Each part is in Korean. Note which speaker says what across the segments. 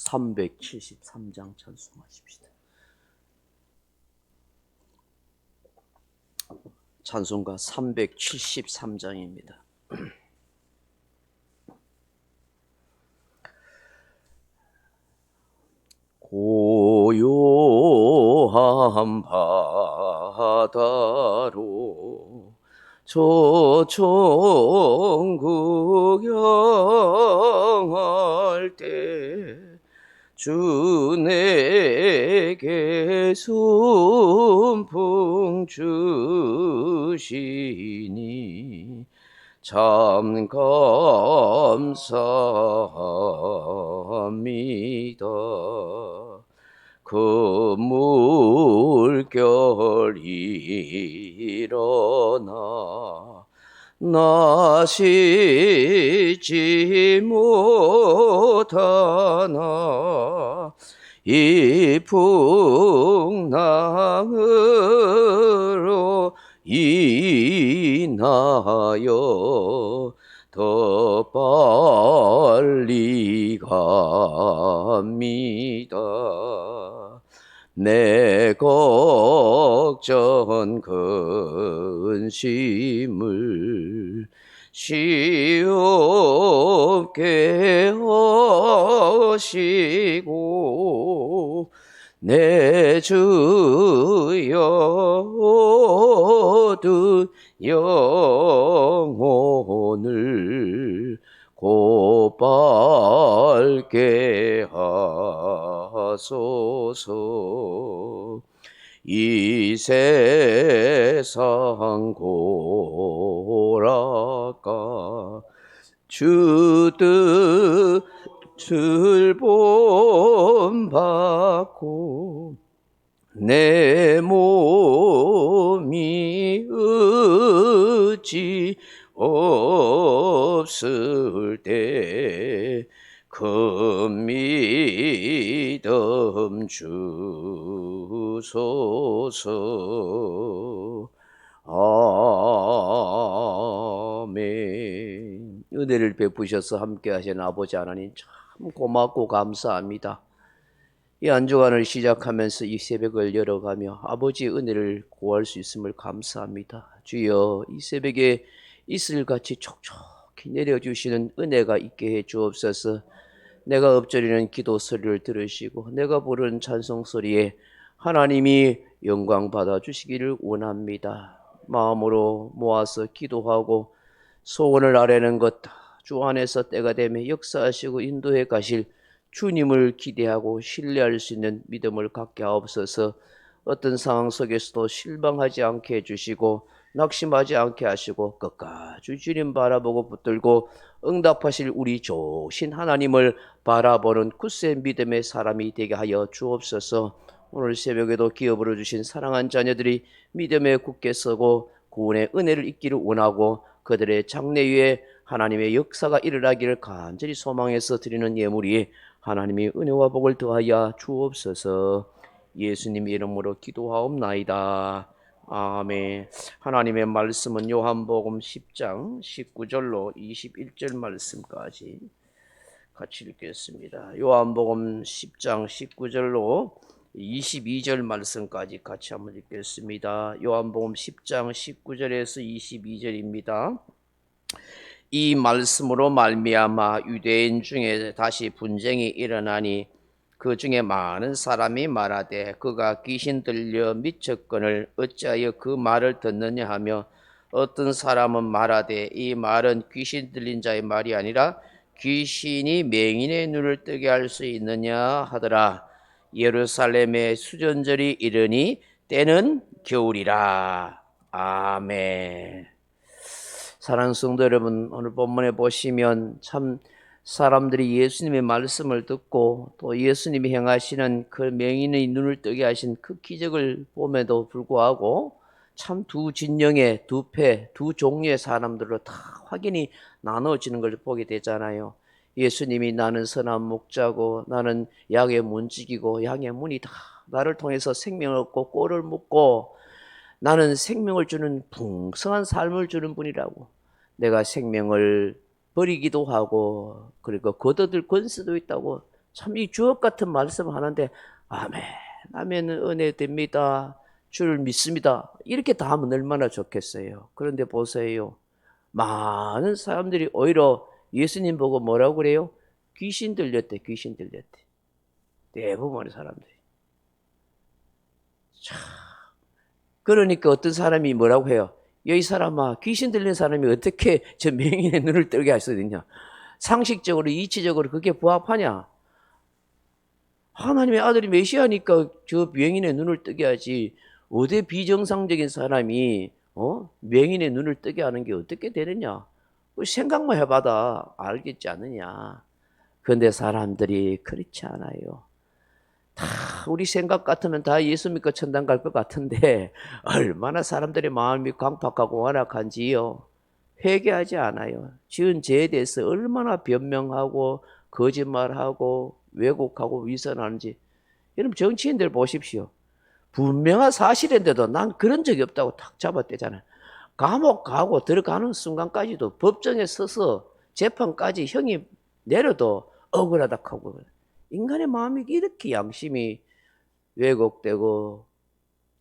Speaker 1: 373장 찬송하십시다. 찬송가 373장입니다. 고요한 바다로 저 천국 향할 때 주 내게 순풍 주시니 참 감사합니다. 그 물결 일어나 나 씻지 못하나 이 풍랑으로 인하여 더 빨리 갑니다. 내 걱정 근심을 쉽게 하시고 내 주여 얻은 영혼을 곧바르게 하소서. 이 세상 고락가 주 뜻을 본받고 내 몸이 의지 없을 때 큰 믿음 주소서. 아멘. 은혜를 베푸셔서 함께 하신 아버지 하나님 참 고맙고 감사합니다. 이 한 주간을 시작하면서 이 새벽을 열어가며 아버지 은혜를 구할 수 있음을 감사합니다. 주여, 이 새벽에 이슬같이 촉촉히 내려주시는 은혜가 있게 해 주옵소서. 내가 엎드리는 기도 소리를 들으시고 내가 부르는 찬송 소리에 하나님이 영광 받아주시기를 원합니다. 마음으로 모아서 기도하고 소원을 아뢰는 것 주 안에서 때가 되면 역사하시고 인도해 가실 주님을 기대하고 신뢰할 수 있는 믿음을 갖게 하옵소서. 어떤 상황 속에서도 실망하지 않게 해주시고 낙심하지 않게 하시고 끝까지 주님 바라보고 붙들고 응답하실 우리 좋으신 하나님을 바라보는 굳세 믿음의 사람이 되게 하여 주옵소서. 오늘 새벽에도 기업으로 주신 사랑한 자녀들이 믿음에 굳게 서고 구원의 은혜를 잊기를 원하고 그들의 장래 위에 하나님의 역사가 일어나기를 간절히 소망해서 드리는 예물이 하나님의 은혜와 복을 더하여 주옵소서. 예수님 이름으로 기도하옵나이다. 아멘. 하나님의 말씀은 요한복음 10장 19절로 21절 말씀까지 같이 읽겠습니다. 요한복음 10장 19절로 22절 말씀까지 같이 한번 읽겠습니다. 요한복음 10장 19절에서 22절입니다. 이 말씀으로 말미암아 유대인 중에 다시 분쟁이 일어나니 그 중에 많은 사람이 말하되 그가 귀신 들려 미쳤거늘 어찌하여 그 말을 듣느냐 하며 어떤 사람은 말하되 이 말은 귀신 들린 자의 말이 아니라 귀신이 맹인의 눈을 뜨게 할 수 있느냐 하더라. 예루살렘의 수전절이 이르니 때는 겨울이라. 아멘. 사랑하는 성도 여러분, 오늘 본문에 보시면 참 사람들이 예수님의 말씀을 듣고 또 예수님이 행하시는 그 맹인의 눈을 뜨게 하신 그 기적을 봄에도 불구하고 참 두 진영의 두 패, 두 종류의 사람들로 다 확연히 나눠지는 걸 보게 되잖아요. 예수님이 나는 선한 목자고 나는 양의 문지기고 양의 문이 다 나를 통해서 생명을 얻고 꼴을 묻고 나는 생명을 주는 풍성한 삶을 주는 분이라고. 내가 생명을 버리기도 하고 그리고 거둬들 권세도 있다고 참 이 주옥 같은 말씀 하는데 아멘, 아멘은 은혜 됩니다. 주를 믿습니다. 이렇게 다 하면 얼마나 좋겠어요. 그런데 보세요. 많은 사람들이 오히려 예수님 보고 뭐라고 그래요? 귀신 들렸대, 귀신 들렸대. 대부분의 사람들이. 참. 그러니까 어떤 사람이 뭐라고 해요? 이 사람아, 귀신 들린 사람이 어떻게 저 맹인의 눈을 뜨게 할 수 있느냐? 상식적으로, 이치적으로 그게 부합하냐? 하나님의 아들이 메시아니까 저 맹인의 눈을 뜨게 하지. 어디 비정상적인 사람이 맹인의 눈을 뜨게 하는 게 어떻게 되느냐? 생각만 해봐다 알겠지 않느냐? 그런데 사람들이 그렇지 않아요. 다 우리 생각 같으면 다 예수 믿고 천당 갈 것 같은데 얼마나 사람들의 마음이 강팍하고 완악한지요. 회개하지 않아요. 지은 죄에 대해서 얼마나 변명하고 거짓말하고 왜곡하고 위선하는지. 여러분 정치인들 보십시오. 분명한 사실인데도 난 그런 적이 없다고 탁 잡아대잖아요. 감옥 가고 들어가는 순간까지도 법정에 서서 재판까지 형이 내려도 억울하다 하고. 인간의 마음이 이렇게 양심이 왜곡되고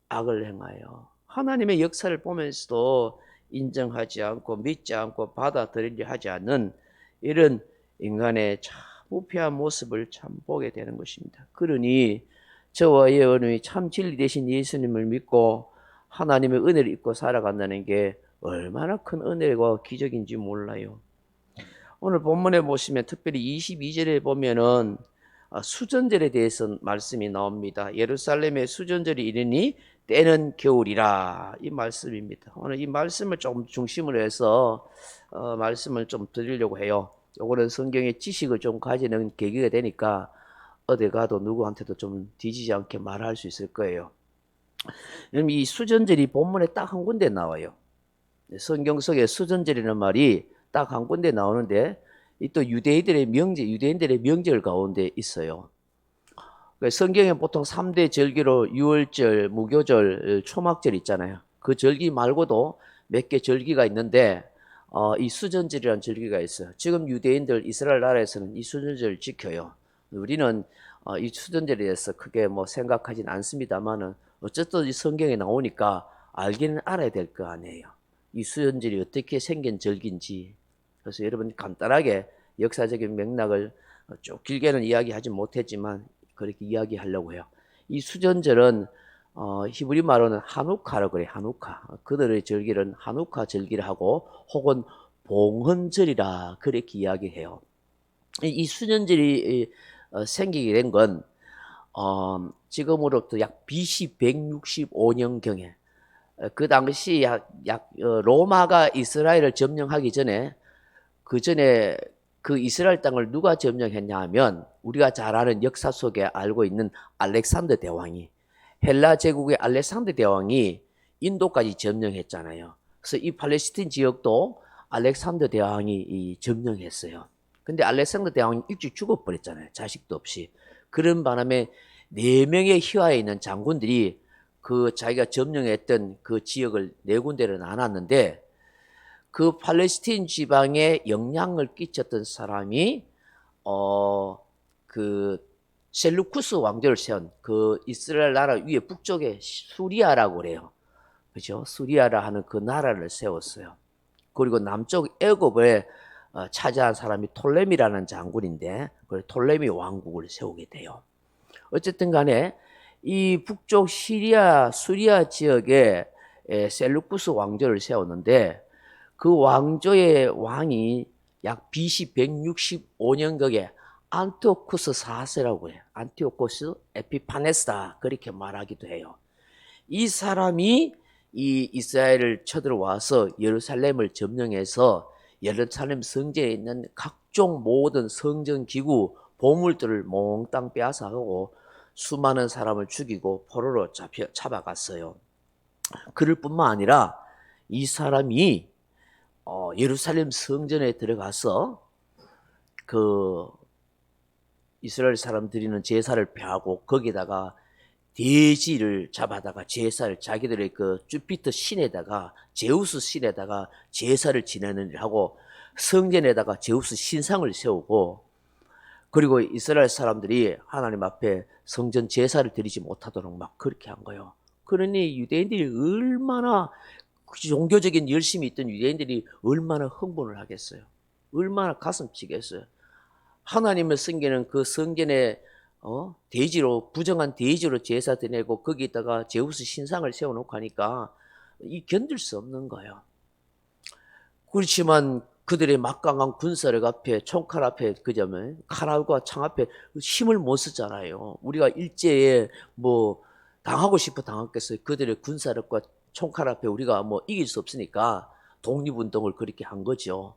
Speaker 1: 악을 행하여 하나님의 역사를 보면서도 인정하지 않고 믿지 않고 받아들이려 하지 않는 이런 인간의 참 부패한 모습을 참 보게 되는 것입니다. 그러니 저와 여러분이 참 진리 되신 예수님을 믿고 하나님의 은혜를 입고 살아간다는 게 얼마나 큰 은혜와 기적인지 몰라요. 오늘 본문에 보시면 특별히 22절에 보면은 수전절에 대해서 말씀이 나옵니다. 예루살렘의 수전절이 이르니 때는 겨울이라, 이 말씀입니다. 오늘 이 말씀을 좀 중심으로 해서 말씀을 좀 드리려고 해요. 요거는 성경의 지식을 좀 가지는 계기가 되니까 어디 가도 누구한테도 좀 뒤지지 않게 말할 수 있을 거예요. 이 수전절이 본문에 딱 한 군데 나와요. 성경 속에 수전절이라는 말이 딱 한 군데 나오는데 또 유대인들의 명절 가운데 있어요. 성경에 보통 3대 절기로 유월절, 무교절, 초막절 있잖아요. 그 절기 말고도 몇 개 절기가 있는데 이 수전절이라는 절기가 있어요. 지금 유대인들 이스라엘 나라에서는 이 수전절을 지켜요. 우리는 이 수전절에 대해서 크게 뭐 생각하진 않습니다만은 어쨌든 이 성경에 나오니까 알기는 알아야 될 거 아니에요. 이 수전절이 어떻게 생긴 절기인지. 그래서 여러분 간단하게 역사적인 맥락을 쭉 길게는 이야기하지 못했지만 그렇게 이야기하려고 해요. 이 수전절은 히브리 말로는 하누카라고 그래요. 하누카. 그들의 절기는 하누카 절기를 하고 혹은 봉헌절이라 그렇게 이야기해요. 이 수전절이 생기게 된 건 지금으로부터 약 BC 165년경에 그 당시 로마가 이스라엘을 점령하기 전에 그 이스라엘 땅을 누가 점령했냐 하면 우리가 잘 아는 역사 속에 알고 있는 알렉산더 대왕이, 헬라 제국의 알렉산더 대왕이 인도까지 점령했잖아요. 그래서 이 팔레스틴 지역도 알렉산더 대왕이 점령했어요. 근데 알렉산더 대왕이 일찍 죽어버렸잖아요. 자식도 없이. 그런 바람에 4명의 휘하에 있는 장군들이 그 자기가 점령했던 그 지역을 4군데를 나눴는데 그 팔레스틴 지방에 영향을 끼쳤던 사람이 그 셀루쿠스 왕조를 세운 그 이스라엘 나라 위에 북쪽에 수리아라고 그래요. 그죠? 수리아라 하는 그 나라를 세웠어요. 그리고 남쪽 애굽에 차지한 사람이 톨레미라는 장군인데 그 톨레미 왕국을 세우게 돼요. 어쨌든 간에 이 북쪽 수리아 지역에 셀루쿠스 왕조를 세웠는데 그 왕조의 왕이 약 BC 165년경에 안티오쿠스 4세라고 해요. 안티오쿠스 에피파네스다 그렇게 말하기도 해요. 이 사람이 이 이스라엘을 쳐들어와서 예루살렘을 점령해서 예루살렘 성전에 있는 각종 모든 성전 기구 보물들을 몽땅 빼앗아가고 수많은 사람을 죽이고 포로로 잡아갔어요. 그럴 뿐만 아니라 이 사람이 예루살렘 성전에 들어가서 그 이스라엘 사람 드리는 제사를 펴하고 거기다가 돼지를 잡아다가 제사를 자기들의 그 주피터 신에다가 제우스 신에다가 제사를 지내는 일을 하고 성전에다가 제우스 신상을 세우고 그리고 이스라엘 사람들이 하나님 앞에 성전 제사를 드리지 못하도록 막 그렇게 한 거예요. 그러니 유대인들이 얼마나 종교적인 열심이 있던 유대인들이 얼마나 흥분을 하겠어요. 얼마나 가슴치겠어요. 하나님을 섬기는 그 성전에 대지로 부정한 대지로 제사 드리고 거기다가 제우스 신상을 세워놓고 하니까 이 견딜 수 없는 거예요. 그렇지만 그들의 막강한 군사력 앞에 총칼 앞에 그자면 칼과 창 앞에 힘을 못 쓰잖아요. 우리가 일제에 뭐 당하고 싶어 당했겠어요. 그들의 군사력과 총칼 앞에 우리가 뭐 이길 수 없으니까 독립운동을 그렇게 한 거죠.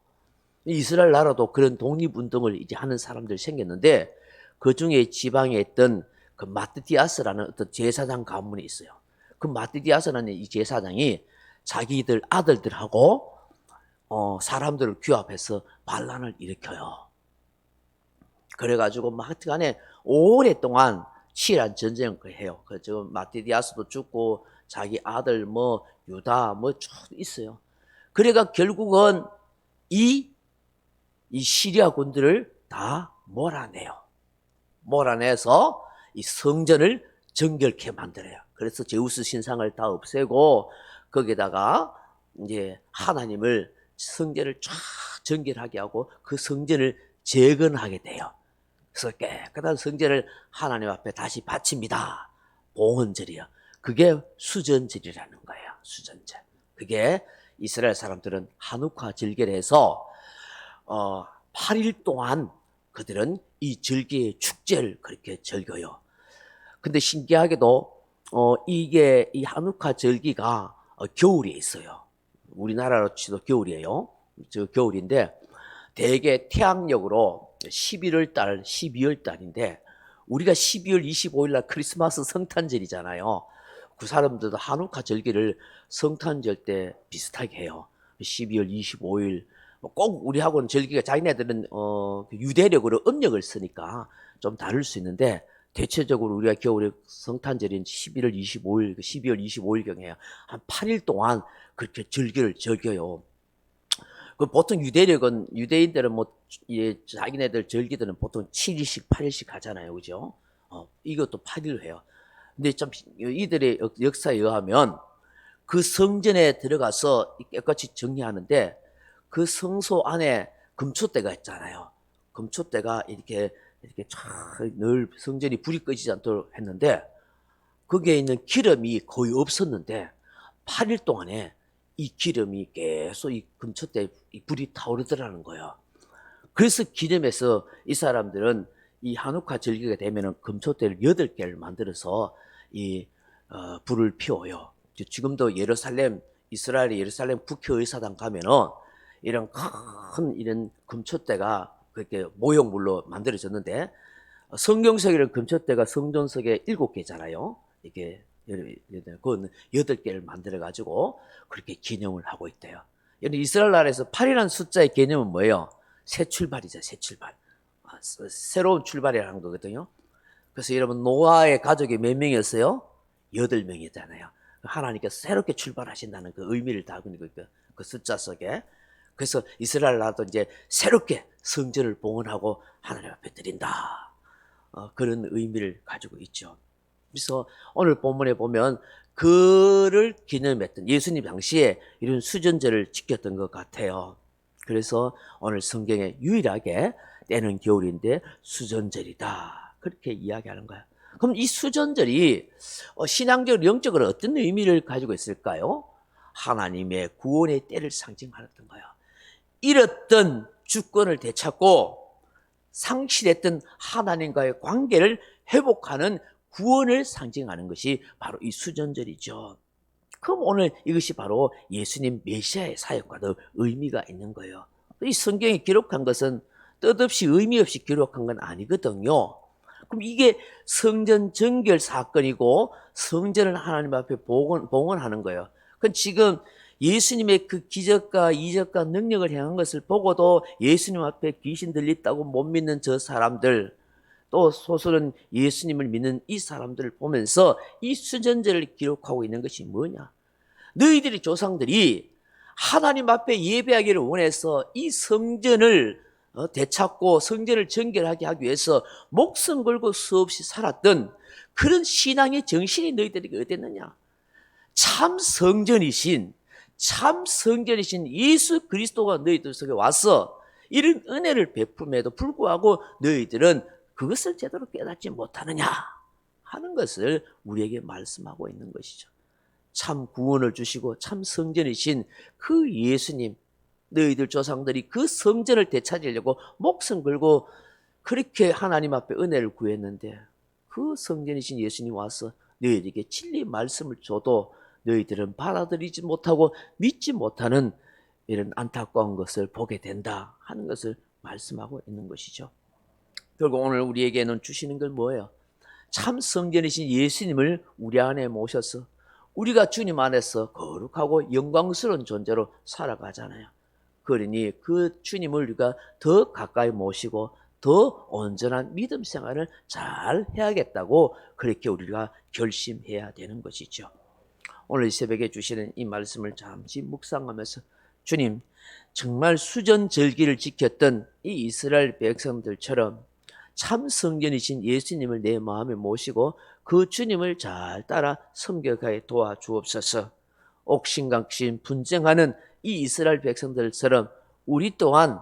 Speaker 1: 이스라엘 나라도 그런 독립운동을 이제 하는 사람들이 생겼는데 그 중에 지방에 있던 그 마띠디아스라는 어떤 제사장 가문이 있어요. 그 마띠디아스라는 이 제사장이 자기들 아들들하고 사람들을 규합해서 반란을 일으켜요. 그래가지고 하여튼간에 오랫동안 치열한 전쟁을 해요. 그래서 마띠디아스도 죽고 자기 아들 뭐 유다 뭐 쭉 있어요. 그래가 결국은 이 시리아 군들을 다 몰아내요. 몰아내서 이 성전을 정결케 만들어요. 그래서 제우스 신상을 다 없애고 거기다가 이제 하나님을 성전을 쫙 정결하게 하고 그 성전을 재건하게 돼요. 그래서 깨끗한 성전을 하나님 앞에 다시 바칩니다. 봉헌절이요. 그게 수전절이라는 거예요. 수전절. 그게 이스라엘 사람들은 한우카 절기를 해서 8일 동안 그들은 이 절기의 축제를 그렇게 즐겨요. 근데 신기하게도 이게 이 한우카 절기가 겨울에 있어요. 우리나라로 치도 겨울이에요. 저 겨울인데 대개 태양력으로 11월 달, 12월 달인데 우리가 12월 25일 날 크리스마스 성탄절이잖아요. 그 사람들도 한우카 절기를 성탄절 때 비슷하게 해요. 12월 25일 꼭 우리하고는 절기가 자기네들은 유대력으로 음력을 쓰니까 좀 다를 수 있는데 대체적으로 우리가 겨울에 성탄절인 11월 25일, 12월 25일경에 한 8일 동안 그렇게 절기를 즐겨요. 그 보통 유대인들은 뭐 자기네들 절기들은 보통 7일씩 8일씩 하잖아요, 그죠? 이것도 8일로 해요. 근데 좀 이들의 역사에 의하면 그 성전에 들어가서 깨끗이 정리하는데 그 성소 안에 금초대가 있잖아요. 금초대가 이렇게 늘 성전이 불이 꺼지지 않도록 했는데 거기에 있는 기름이 거의 없었는데 8일 동안에 이 기름이 계속 이 금초대에 불이 타오르더라는 거예요. 그래서 기름에서 이 사람들은 이 한우카 절기가 되면은 금초대를 8개를 만들어서 이 불을 피워요. 지금도 이스라엘의 예루살렘 국회의사당 가면은 이런 큰 이런 금초대가 그렇게 모형물로 만들어졌는데 성경석이라는 금초대가 성전석에 7개잖아요. 이게 그건 8개를 만들어 가지고 그렇게 기념을 하고 있대요. 이스라엘 나라에서 8이라는 숫자의 개념은 뭐예요? 새 출발이죠. 새 출발. 새로운 출발이라는 거거든요. 그래서 여러분 노아의 가족이 몇 명이었어요? 8명이잖아요. 하나님께서 새롭게 출발하신다는 그 의미를 담은 그 숫자 속에. 그래서 이스라엘 나라도 이제 새롭게 성전을 봉헌하고 하나님 앞에 드린다. 그런 의미를 가지고 있죠. 그래서 오늘 본문에 보면 그를 기념했던 예수님 당시에 이런 수전제를 지켰던 것 같아요. 그래서 오늘 성경에 유일하게 때는 겨울인데 수전절이다. 그렇게 이야기하는 거예요. 그럼 이 수전절이 신앙적으로 영적으로 어떤 의미를 가지고 있을까요? 하나님의 구원의 때를 상징하였던 거예요. 잃었던 주권을 되찾고 상실했던 하나님과의 관계를 회복하는 구원을 상징하는 것이 바로 이 수전절이죠. 그럼 오늘 이것이 바로 예수님 메시아의 사역과도 의미가 있는 거예요. 이 성경에 기록한 것은 뜻없이 의미 없이 기록한 건 아니거든요. 그럼 이게 성전 정결 사건이고 성전을 하나님 앞에 봉헌하는 거예요. 그럼 지금 예수님의 그 기적과 이적과 능력을 행한 것을 보고도 예수님 앞에 귀신 들렸다고 못 믿는 저 사람들, 또 소설은 예수님을 믿는 이 사람들을 보면서 이 수전제를 기록하고 있는 것이 뭐냐? 너희들의 조상들이 하나님 앞에 예배하기를 원해서 이 성전을 되찾고 성전을 정결하게 하기 위해서 목숨 걸고 수없이 살았던 그런 신앙의 정신이 너희들에게 어땠느냐? 참 성전이신 예수 그리스도가 너희들 속에 와서 이런 은혜를 베품에도 불구하고 너희들은 그것을 제대로 깨닫지 못하느냐 하는 것을 우리에게 말씀하고 있는 것이죠. 참 구원을 주시고 참 성전이신 그 예수님, 너희들 조상들이 그 성전을 되찾으려고 목숨 걸고 그렇게 하나님 앞에 은혜를 구했는데 그 성전이신 예수님 와서 너희들에게 진리 말씀을 줘도 너희들은 받아들이지 못하고 믿지 못하는 이런 안타까운 것을 보게 된다 하는 것을 말씀하고 있는 것이죠. 결국 오늘 우리에게는 주시는 건 뭐예요? 참 성전이신 예수님을 우리 안에 모셔서 우리가 주님 안에서 거룩하고 영광스러운 존재로 살아가잖아요. 그러니 그 주님을 우리가 더 가까이 모시고 더 온전한 믿음 생활을 잘 해야겠다고 그렇게 우리가 결심해야 되는 것이죠. 오늘 이 새벽에 주시는 이 말씀을 잠시 묵상하면서 주님, 정말 수전절기를 지켰던 이 이스라엘 백성들처럼 참 성전이신 예수님을 내 마음에 모시고 그 주님을 잘 따라 섬겨가게 도와주옵소서. 옥신각신 분쟁하는 이 이스라엘 백성들처럼 우리 또한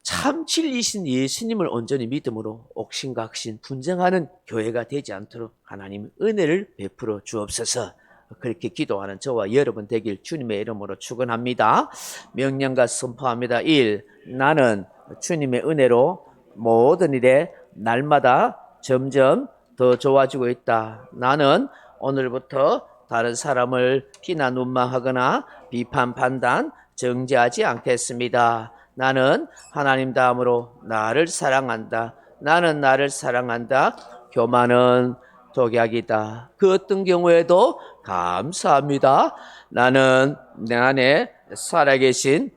Speaker 1: 참 진리신 예수님을 온전히 믿음으로 옥신각신 분쟁하는 교회가 되지 않도록 하나님 은혜를 베풀어 주옵소서. 그렇게 기도하는 저와 여러분 되길 주님의 이름으로 축원합니다. 명령과 선포합니다. 1. 나는 주님의 은혜로 모든 일에 날마다 점점 더 좋아지고 있다. 나는 오늘부터 다른 사람을 비난 운망하거나 비판 판단 정죄하지 않겠습니다. 나는 하나님 다음으로 나를 사랑한다. 나는 나를 사랑한다. 교만은 독약이다. 그 어떤 경우에도 감사합니다. 나는 내 안에 살아계신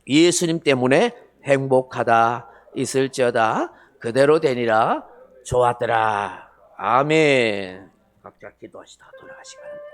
Speaker 1: 예수님 때문에 행복하다. 있을지어다 그대로 되니라. 좋았더라. 아멘. 각자 기도하시다 돌아가시기 바랍니다.